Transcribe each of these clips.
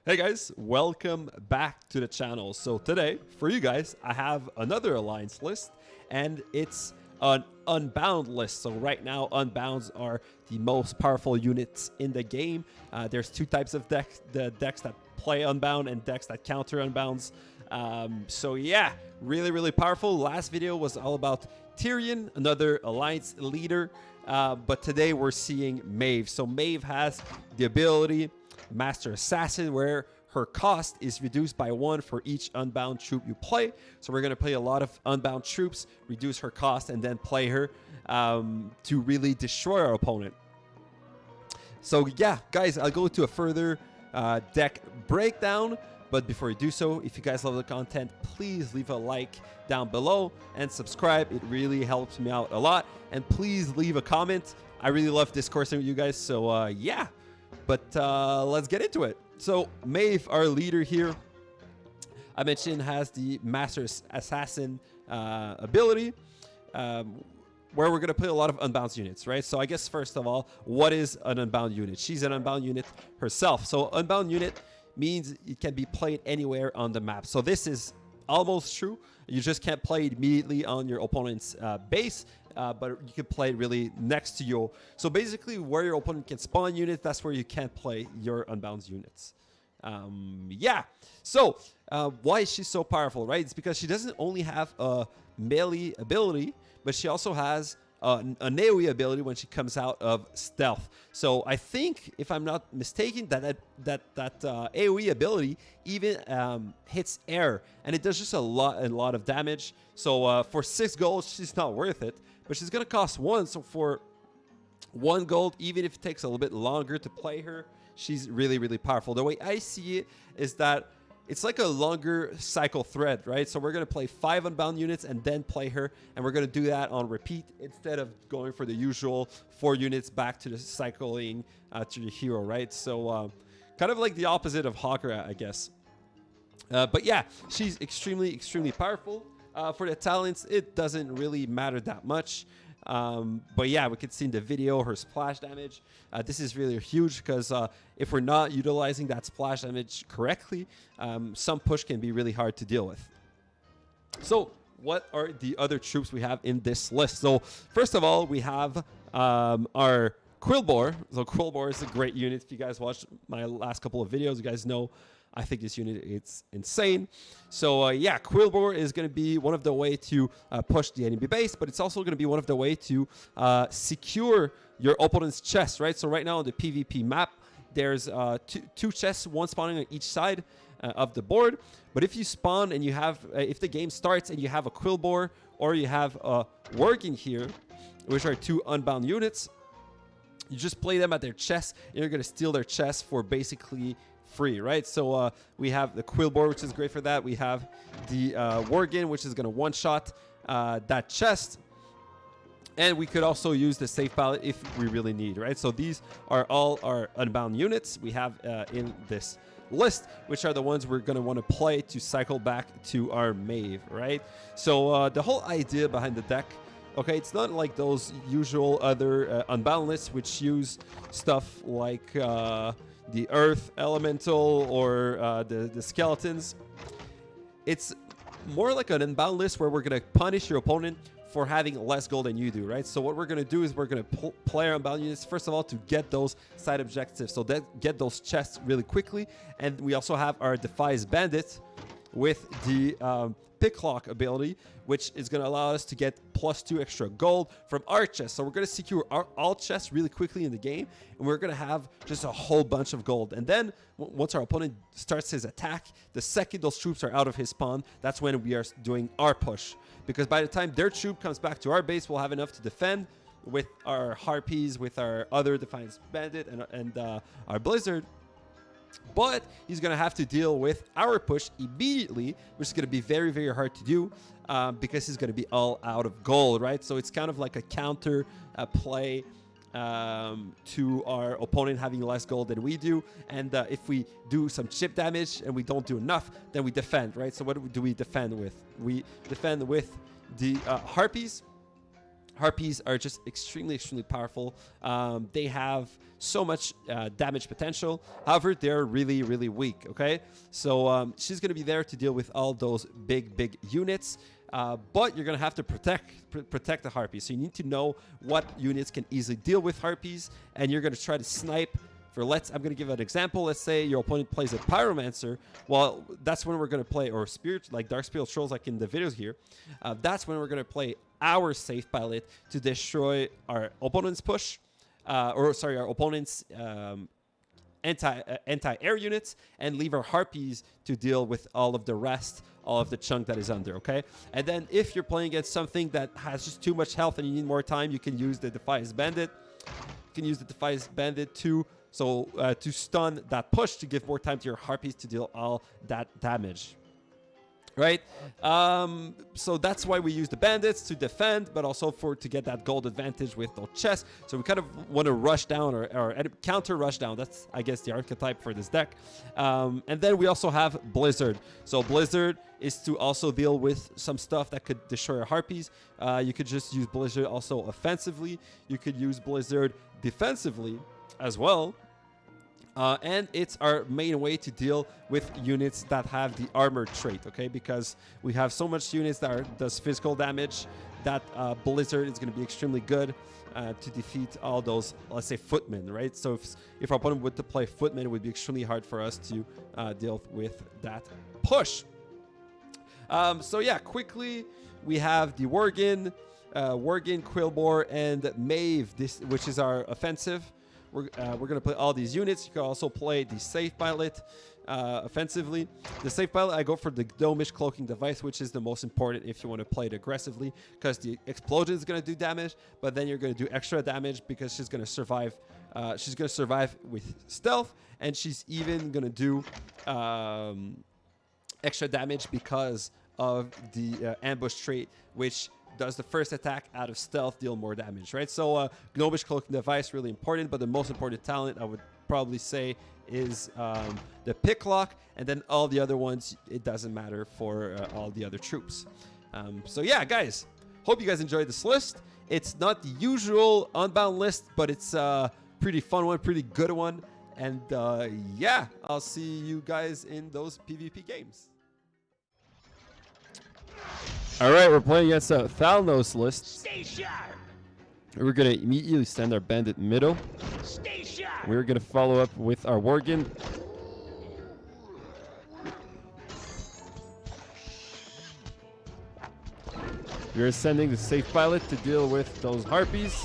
Hey guys, welcome back to the channel. So today, for you guys, I have another alliance list, and it's an Unbound list. So right now, Unbounds are the most powerful units in the game. There's two types of decks, the decks that play Unbound and decks that counter Unbounds. So yeah, really powerful. Last video was all about Tyrion, another alliance leader, but today we're seeing Maiev. So Maiev has the ability Master Assassin, where her cost is reduced by 1 for each Unbound troop you play. So we're going to play a lot of Unbound troops, reduce her cost, and then play her to really destroy our opponent. So yeah, guys, I'll go to a further deck breakdown. But before you do so, if you guys love the content, please leave a like down below and subscribe. It really helps me out a lot. And please leave a comment. I really love discoursing with you guys. So yeah. But let's get into it. So Maiev, our leader here, I mentioned, has the Master Assassin ability, where we're going to play a lot of Unbound units, right? So I guess first of all, what is an Unbound unit? She's an Unbound unit herself. So Unbound unit means it can be played anywhere on the map. So this is almost true. You just can't play it immediately on your opponent's base. But you can play it really next to you. So basically, where your opponent can spawn units, that's where you can't play your Unbound units. Yeah. So why is she so powerful, right? It's because she doesn't only have a melee ability, but she also has an AoE ability when she comes out of stealth. So I think, if I'm not mistaken, that AoE ability even hits air, and it does just a lot of damage. So for 6 gold, she's not worth it. But she's going to cost 1, so for 1 gold, even if it takes a little bit longer to play her, she's really powerful. The way I see it is that it's like a longer cycle thread, right? So we're going to play 5 Unbound units and then play her, and we're going to do that on repeat instead of going for the usual 4 units back to the cycling to the hero, right? So kind of like the opposite of Hawker, I guess. But yeah, she's extremely powerful. For the talents, it doesn't really matter that much. But yeah, we can see in the video her splash damage. This is really huge because if we're not utilizing that splash damage correctly, some push can be really hard to deal with. So what are the other troops we have in this list? So first of all, we have our Quillboar. So Quillboar is a great unit. If you guys watched my last couple of videos, you guys know I think this unit, it's insane. So yeah, Quillboar is going to be one of the way to push the enemy base, but it's also going to be one of the way to secure your opponent's chest, right? So right now on the PvP map, there's two chests, one spawning on each side of the board. But if you spawn and you have, if the game starts and you have a Quillboar or you have a Worgen here, which are 2 Unbound units, you just play them at their chest, and you're going to steal their chest for basically free, right? So we have the Quillboar, which is great for that. We have the Worgen, which is going to one-shot that chest. And we could also use the S.A.F.E palette if we really need, right? So these are all our Unbound units we have in this list, which are the ones we're going to want to play to cycle back to our Maiev, right? So the whole idea behind the deck, okay, it's not like those usual other Unbound lists which use stuff like the Earth Elemental or the Skeletons. It's more like an Unbound list where we're going to punish your opponent for having less gold than you do, right? So what we're going to do is we're going to play our Unbound units, first of all, to get those side objectives, so that get those chests really quickly. And we also have our Defies Bandit with the Picklock ability, which is going to allow us to get +2 extra gold from our chests. So we're going to secure all chests really quickly in the game, and we're going to have just a whole bunch of gold. And then once our opponent starts his attack, the second those troops are out of his spawn, that's when we are doing our push. Because by the time their troop comes back to our base, we'll have enough to defend with our Harpies, with our other Defiance Bandit, and our Blizzard. But he's going to have to deal with our push immediately, which is going to be very hard to do because he's going to be all out of gold, right? So it's kind of like a counter play to our opponent having less gold than we do. And if we do some chip damage and we don't do enough, then we defend, right? So what do we defend with? We defend with the Harpies. Harpies are just extremely powerful. They have so much damage potential. However, they're really weak. Okay, so she's gonna be there to deal with all those big units. But you're gonna have to protect the harpies. So you need to know what units can easily deal with harpies, and you're gonna try to snipe. I'm gonna give an example. Let's say your opponent plays a pyromancer. Well, that's when we're gonna play, or spirit, like dark spiritual trolls, like in the videos here. That's when we're gonna play our safe pilot to destroy our opponent's push, our opponent's anti-air units, and leave our harpies to deal with all of the rest, all of the chunk that is under. Okay, and then if you're playing against something that has just too much health and you need more time, you can use the Defiance Bandit. You can use the Defiance Bandit to stun that push, to give more time to your harpies to deal all that damage, right? So that's why we use the bandits, to defend, but also to get that gold advantage with those chests. So we kind of want to rush down or counter rush down. That's, I guess, the archetype for this deck. And then we also have Blizzard. So Blizzard is to also deal with some stuff that could destroy our harpies. You could just use Blizzard also offensively. You could use Blizzard defensively as well. And it's our main way to deal with units that have the armor trait, okay? Because we have so much units that does physical damage, that Blizzard is going to be extremely good to defeat all those, let's say, footmen, right? So if our opponent were to play footmen, it would be extremely hard for us to deal with that push. So yeah, quickly, we have the Worgen, Quillbore, and Maiev, which is our offensive. We're going to play all these units. You can also play the safe pilot offensively. The safe pilot, I go for the Gnomish Cloaking Device, which is the most important if you want to play it aggressively, because the explosion is going to do damage, but then you're going to do extra damage because she's going to survive. She's going to survive with stealth, and she's even going to do extra damage because of the ambush trait, which does the first attack out of stealth deal more damage, right? So Gnomish Cloaking Device, really important, but the most important talent I would probably say is the Picklock, and then all the other ones, it doesn't matter for all the other troops. So yeah, guys, hope you guys enjoyed this list. It's not the usual Unbound list, but it's a pretty fun one, pretty good one. And yeah, I'll see you guys in those PvP games. All right, we're playing against a Thalnos list. Stay sharp. We're going to immediately send our bandit middle. Stay sharp. We're going to follow up with our Worgen. We're sending the safe pilot to deal with those harpies.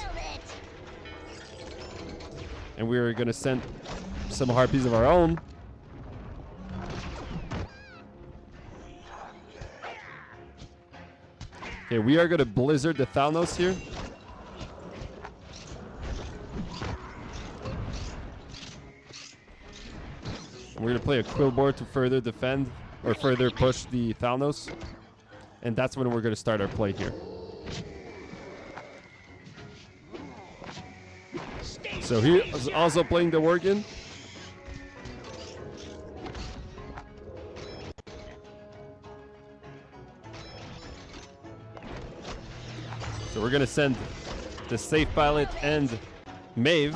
And we're going to send some harpies of our own. Okay, we are going to Blizzard the Thalnos here. We're going to play a Quillbore to further defend or further push the Thalnos. And that's when we're going to start our play here. So he is also playing the Worgen. So we're going to send the safe pilot and Maiev.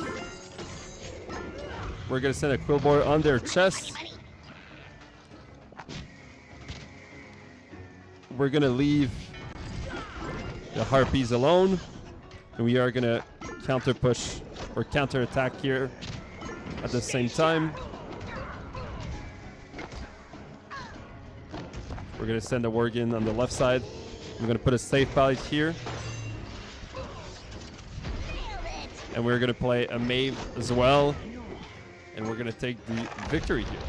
We're going to send a Quillbore on their chest. We're going to leave the harpies alone. And we are going to counter push or counter attack here at the same time. We're going to send a Worgen on the left side. I'm going to put a safe pilot here. And we're going to play a Maiev as well. And we're going to take the victory here.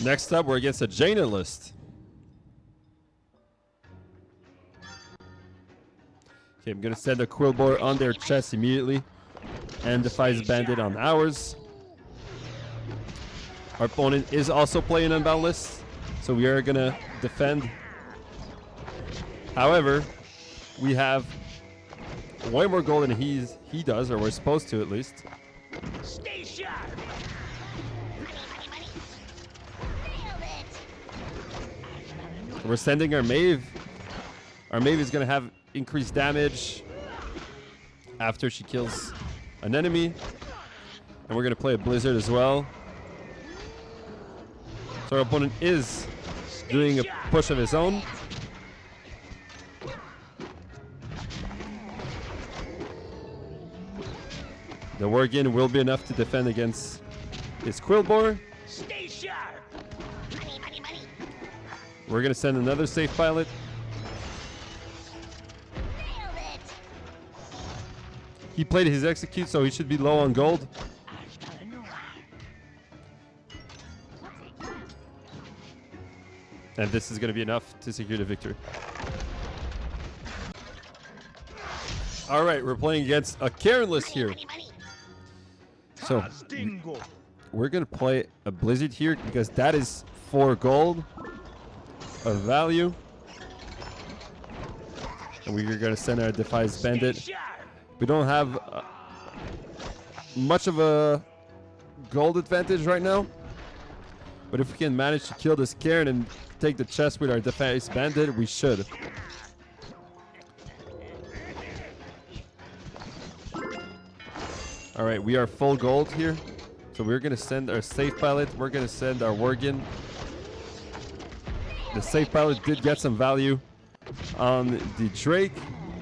Next up, we're against a Jaina list. Okay, I'm going to send a Quillbore on their chest immediately. And Defiance Bandit on ours. Our opponent is also playing Unbound list. So we are going to defend. However, we have way more gold than he does, or we're supposed to at least. Stay sharp. We're sending our Maiev Our Maeve is going to have increased damage after she kills an enemy. And we're going to play a Blizzard as well. So our opponent is doing a push of his own. The Worgen will be enough to defend against his Quillbore. Stay sharp. Money, money, money. We're going to send another S.A.F.E pilot. Nailed it. He played his execute, so he should be low on gold. And this is going to be enough to secure the victory. All right, we're playing against a Karenless here. Money, money. So we're going to play a Blizzard here because that is 4 gold of value. And we're going to send our Defies Bandit. Stay sharp. We don't have much of a gold advantage right now. But if we can manage to kill this Karen and take the chest with our Defies Bandit, we should. All right, we are full gold here. So we're going to send our S.A.F.E pilot. We're going to send our Worgen. The S.A.F.E pilot did get some value on the Drake,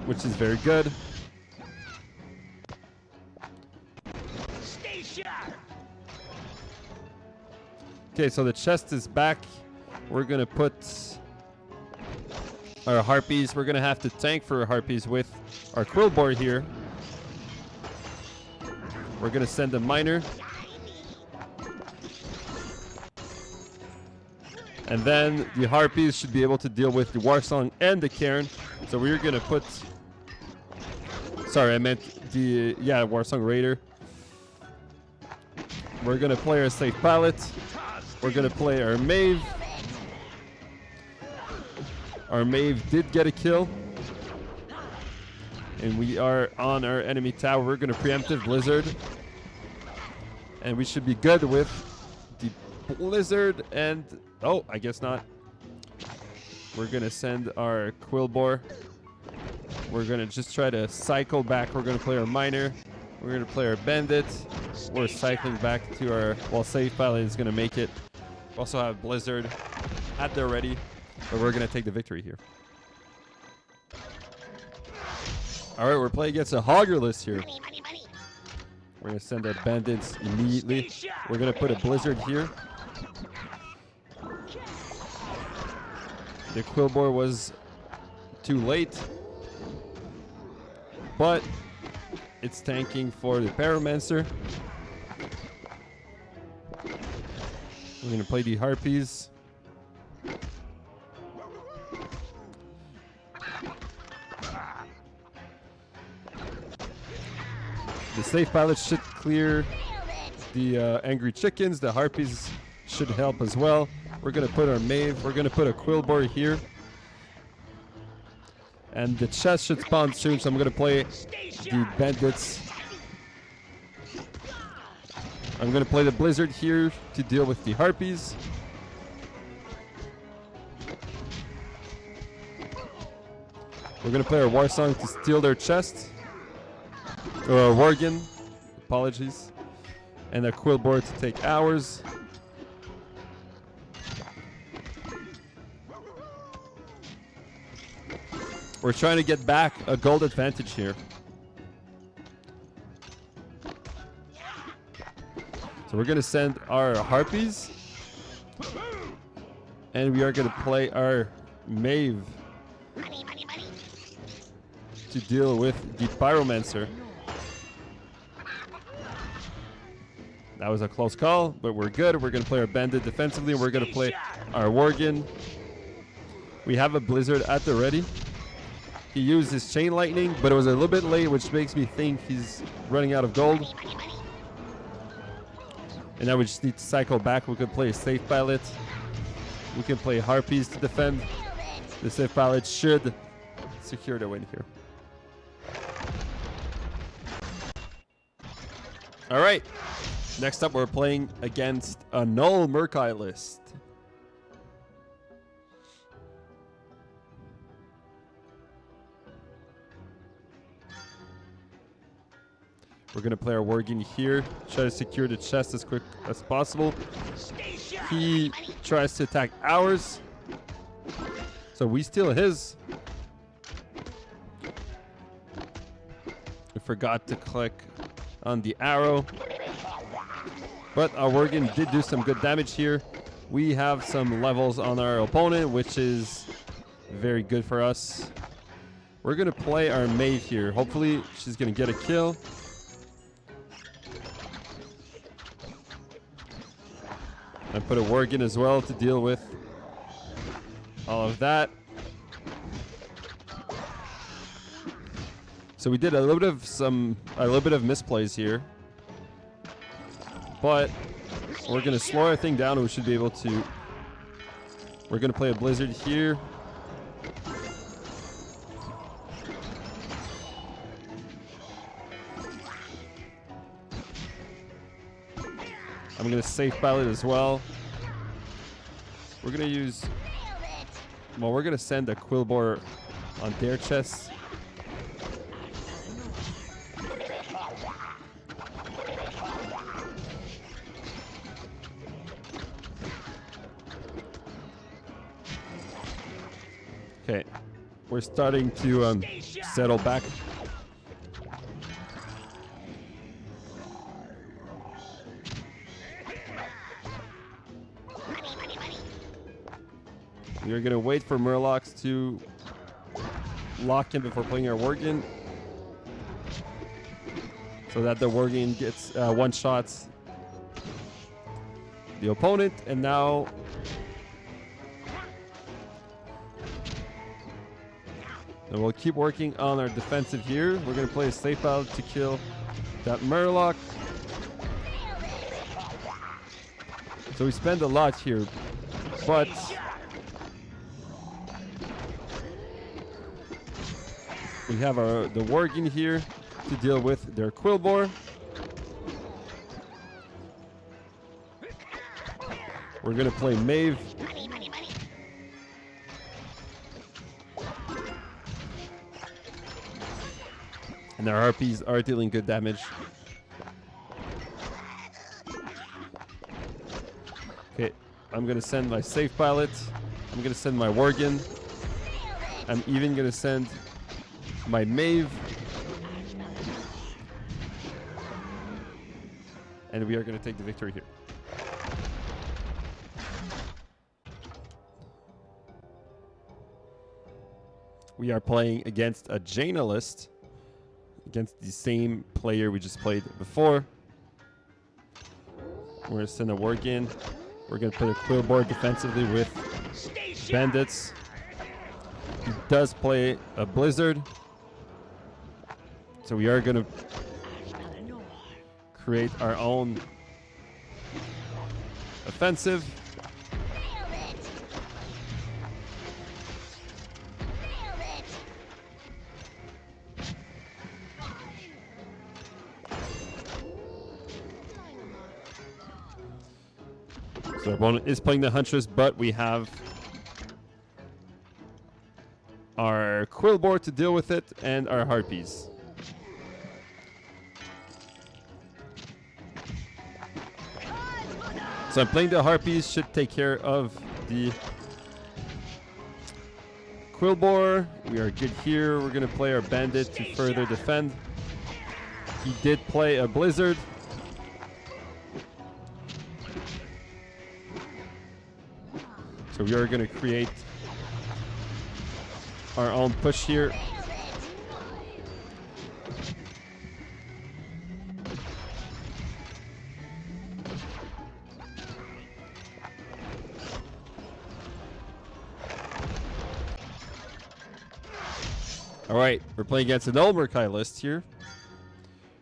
which is very good. Stay sharp. Okay, so the chest is back. We're going to put our Harpies. We're going to have to tank for our Harpies with our Quillbore here. We're going to send a Miner. And then the Harpies should be able to deal with the Warsong and the Karen. So we're going to put... Sorry, I meant the... Yeah, Warsong Raider. We're going to play our S.A.F.E pilot. We're going to play our Maeve. Our Maeve did get a kill. And we are on our enemy tower. We're going to preemptive Blizzard. And we should be good with the Blizzard and... Oh, I guess not. We're going to send our Quillbore. We're going to just try to cycle back. We're going to play our Miner. We're going to play our Bandit. We're cycling back to our... Well, S.A.F.E pilot is going to make it. We also have Blizzard at the ready. But we're going to take the victory here. All right, we're playing against a Hoggerless here. Money, money, money. We're going to send our Bandits immediately. We're going to put a Blizzard here. The Quillbore was too late. But it's tanking for the Pyromancer. We're going to play the Harpies. The S.A.F.E pilot should clear the angry chickens. The Harpies should help as well. We're going to put our Maeve. We're going to put a Quillbore here. And the chest should spawn soon, so I'm going to play the Bandits. I'm going to play the Blizzard here to deal with the Harpies. We're going to play our Warsong to steal their chest. Or Worgen, apologies. And a Quillbore to take ours. We're trying to get back a gold advantage here. So we're going to send our Harpies. And we are going to play our Maeve Money, money, money. to deal with the Pyromancer. That was a close call, but we're good. We're going to play our Bandit defensively. We're going to play our Worgen. We have a Blizzard at the ready. He used his Chain Lightning, but it was a little bit late, which makes me think he's running out of gold. Money, money. And now we just need to cycle back. We could play a S.A.F.E pilot. We can play Harpies to defend. The S.A.F.E pilot should secure the win here. All right. Next up, we're playing against a Null Murkai list. We're going to play our Worgen here. Try to secure the chest as quick as possible. Stay sharp. He tries to attack ours. So we steal his. We forgot to click on the arrow. But our Worgen did do some good damage here. We have some levels on our opponent, which is very good for us. We're going to play our Maiev here. Hopefully she's going to get a kill. I put a Worgen as well to deal with all of that. So we did a little bit of misplays here. But we're going to slow our thing down and we should be able to. We're going to play a Blizzard here. I'm going to safe pilot as well. We're going to use. Well, we're going to send a Quillbore on their chest. Okay, we're starting to settle back. We are going to wait for Murlocs to lock in before playing our Worgen, so that the Worgen gets one-shots the opponent. And now we'll keep working on our defensive here. We're going to play a safe pilot to kill that Murloc. So we spend a lot here, but we have the Worgen here to deal with their Quillbore. We're going to play Maiev. And our harpies are dealing good damage. Okay, I'm going to send my safe pilot. I'm going to send my Worgen. I'm even going to send my Maiev. And we are going to take the victory here. We are playing against a Jainalist, against the same player we just played before. We're going to send a Worgen. We're going to play a Quillbore defensively with Bandits. He does play a Blizzard. So we are going to create our own offensive. So our opponent is playing the Huntress, but we have our Quillbore to deal with it and our Harpies. So I'm playing the Harpies, should take care of the Quillbore. We are good here. We're going to play our Bandit to further defend. He did play a Blizzard. So we are going to create our own push here. All right, we're playing against an Olmerkai list here.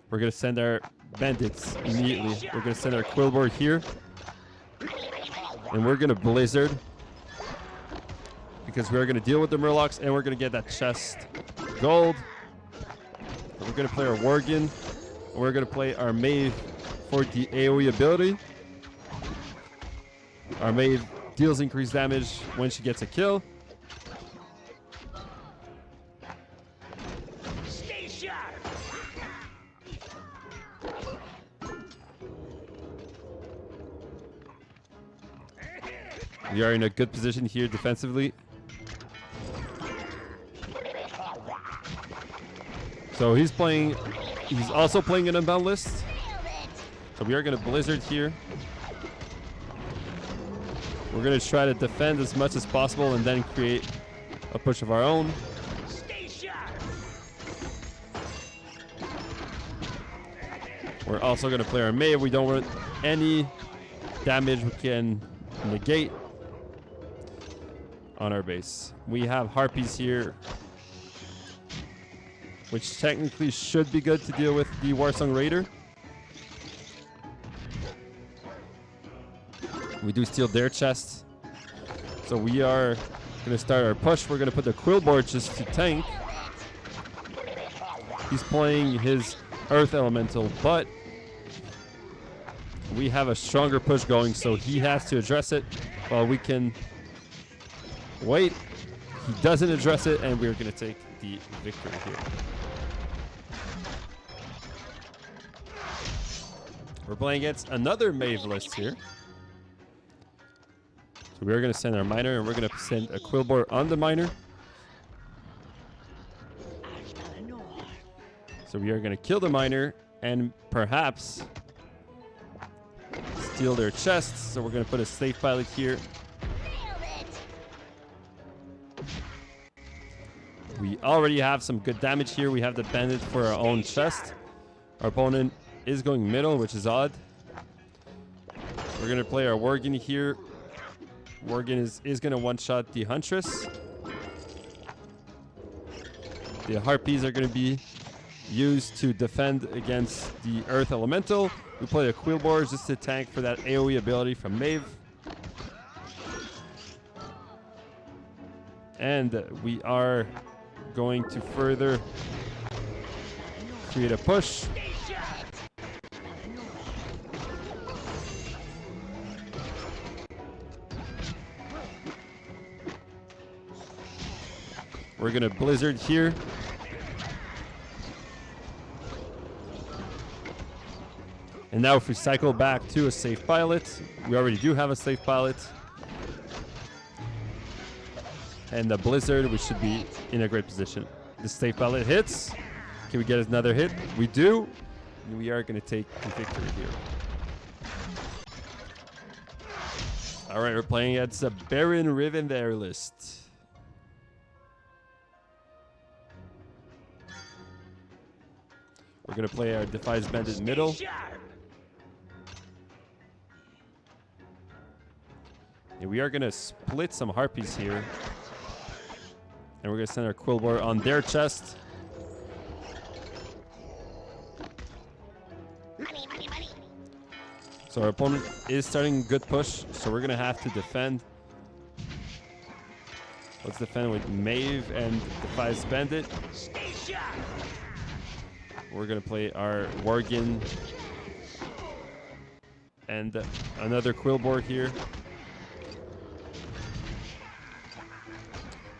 We're going to send our Bandits immediately. We're going to send our Quillbore here. And we're going to Blizzard, because we're going to deal with the Murlocs and we're going to get that chest gold. And we're going to play our Worgen. And we're going to play our Maiev for the AoE ability. Our Maiev deals increased damage when she gets a kill. Stay sharp. We are in a good position here defensively. So he's also playing an Unbound list. So we are going to Blizzard here. We're going to try to defend as much as possible and then create a push of our own. Stay sharp. We're also going to play our Maiev. We don't want any damage we can negate on our base. We have Harpies here, which technically should be good to deal with the Warsong Raider. We do steal their chests. So we are going to start our push. We're going to put the Quillboard just to tank. He's playing his Earth Elemental, but we have a stronger push going, so he has to address it while we can wait. He doesn't address it, and we're going to take the victory here. We're playing against another Maiev list here. So we're going to send our miner, and we're going to send a Quillboard on the miner. So we are going to kill the miner and perhaps steal their chests. So we're going to put a S.A.F.E pilot here. We already have some good damage here. We have the bandit for our own chest. Our opponent is going middle, which is odd. We're going to play our Worgen here. Worgen is going to one-shot the Huntress. The Harpies are going to be used to defend against the Earth Elemental. We play a Quillboard just to tank for that AoE ability from Maiev. And we are going to further create a push. We're going to Blizzard here. And now if we cycle back to a S.A.F.E pilot, we already do have a S.A.F.E pilot. And the Blizzard, we should be in a great position. The S.A.F.E pilot hits. Can we get another hit? We do. And we are going to take the victory here. All right, we're playing against a Baron Rivendare list. We're going to play our Defies Bandit middle. And we are going to split some Harpies here. And we're going to send our Quillboard on their chest. Money, money, money. So our opponent is starting a good push, so we're going to have to defend. Let's defend with Maiev and Defies Bandit. Stay sharp. We're going to play our Worgen and another Quillboard here.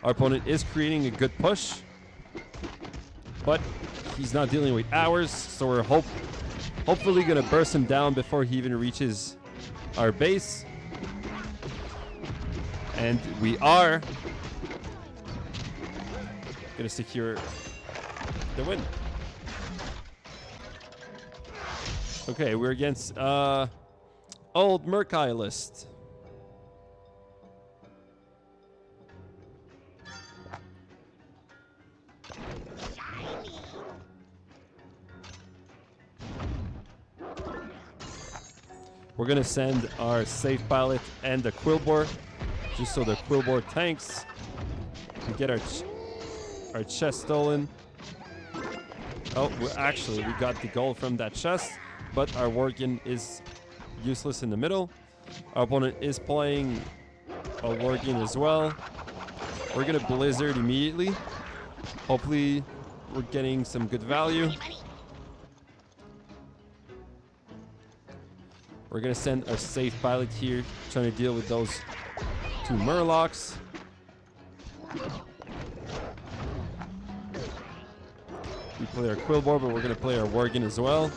Our opponent is creating a good push, but he's not dealing with ours, so we're hopefully going to burst him down before he even reaches our base. And we are going to secure the win. Okay, we're against old Murkai list. We're going to send our S.A.F.E pilot and the Quillboard, just so the Quillboard tanks. We get our chest stolen. Oh, we got the gold from that chest, but our Worgen is useless in the middle. Our opponent is playing a Worgen as well. We're going to Blizzard immediately. Hopefully, we're getting some good value. Money, money. We're going to send our S.A.F.E pilot here, trying to deal with those two Murlocs. We play our Quillboard, but we're going to play our Worgen as well.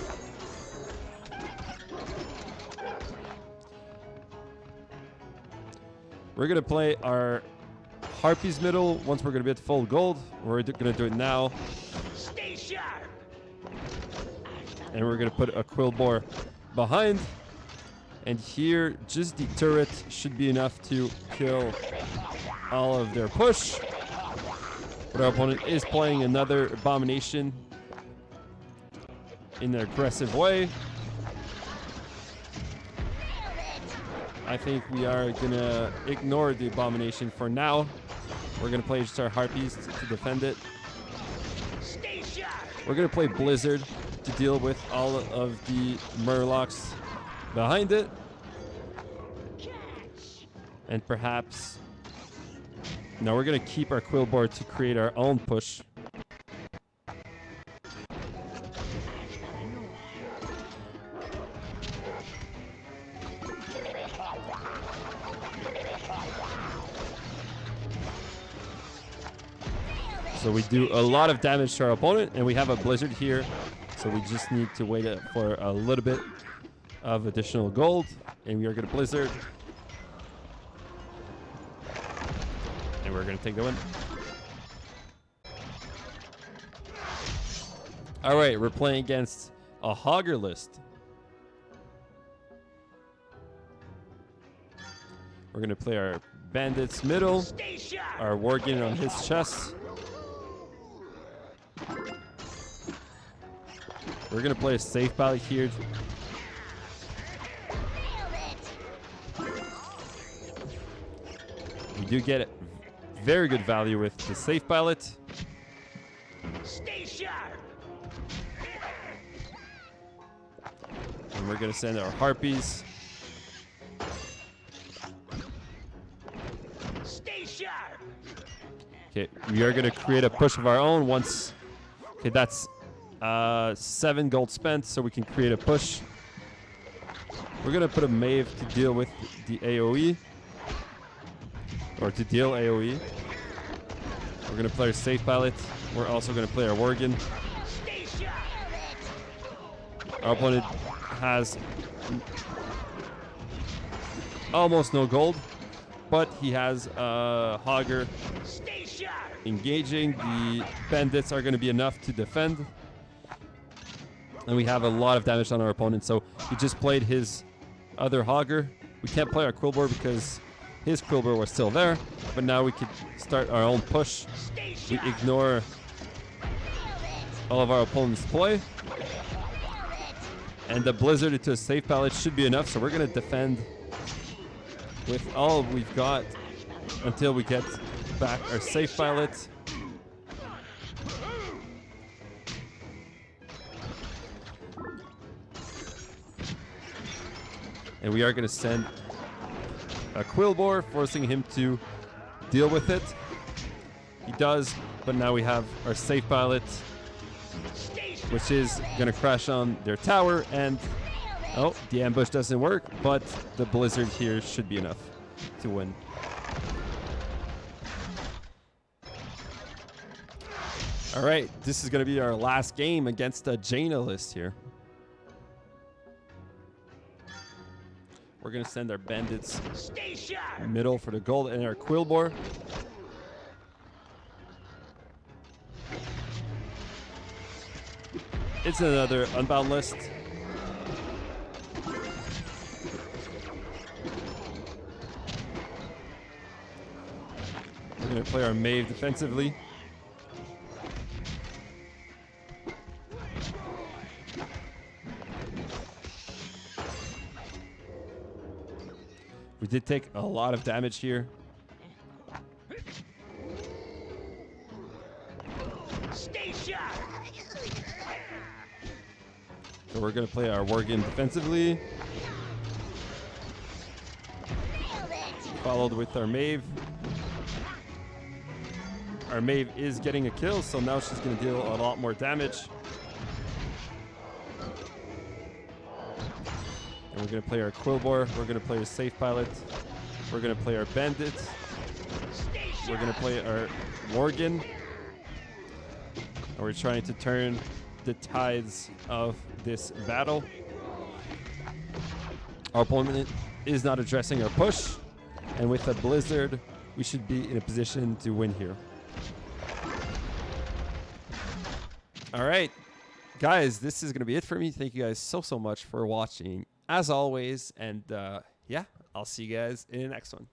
We're going to play our Harpies middle once we're going to be at full gold. We're going to do it now. Stay sharp. And we're going to put a Quill Boar behind. And here, just the turret should be enough to kill all of their push. But our opponent is playing another Abomination in an aggressive way. I think we are going to ignore the Abomination for now. We're going to play just our Harpies to defend it. Stay sharp. We're going to play Blizzard to deal with all of the Murlocs behind it. Catch. And perhaps... No, we're going to keep our Quill Board to create our own push. So we do a lot of damage to our opponent, and we have a Blizzard here. So we just need to wait for a little bit of additional gold, and we are going to Blizzard. And we're going to take the win. All right, we're playing against a Hogger list. We're going to play our Bandits middle, Stay sharp. our Worgen on his chest. We're going to play a safe ballot here. We do get very good value with the safe ballot. Stay sharp. And we're going to send our Harpies. Stay sharp. Okay, we are going to create a push of our own once. Okay, that's 7 gold spent, so we can create a push. We're going to put a Maiev to deal with the AoE. Or to deal AoE. We're going to play our safe ballot. We're also going to play our Worgen. Stay sharp. Our opponent has almost no gold, but he has a Hogger Stay sharp. engaging. The Bandits are going to be enough to defend. And we have a lot of damage on our opponent, so he just played his other Hogger. We can't play our Quillbore because his Quillbore was still there, but now we could start our own push. Stay We sharp. ignore all of our opponent's play. And the Blizzard into a safe pallet should be enough, so we're going to defend with all we've got until we get back our safe pallet. And we are going to send a Quillbore, forcing him to deal with it. He does, but now we have our safe pilot, Stay sharp. which is going to crash on their tower. And, oh, the ambush doesn't work, but the Blizzard here should be enough to win. All right, this is going to be our last game against the Jaina list here. We're going to send our Bandits Stay sharp. middle for the gold and our Quillbore. It's another Unbound list. We're going to play our Maiev defensively. We did take a lot of damage here. Stay sharp. So we're going to play our Worgen defensively. Followed with our Maiev. Our Maiev is getting a kill, so now she's going to deal a lot more damage. And we're going to play our Quillbore. We're going to play a safe pilot. We're going to play our Bandits. Stay sharp. We're going to play our Worgen. And we're trying to turn the tides of this battle. Our opponent is not addressing our push. And with a blizzard, we should be in a position to win here. All right, guys, this is going to be it for me. Thank you guys so much for watching, as always. And yeah, I'll see you guys in the next one.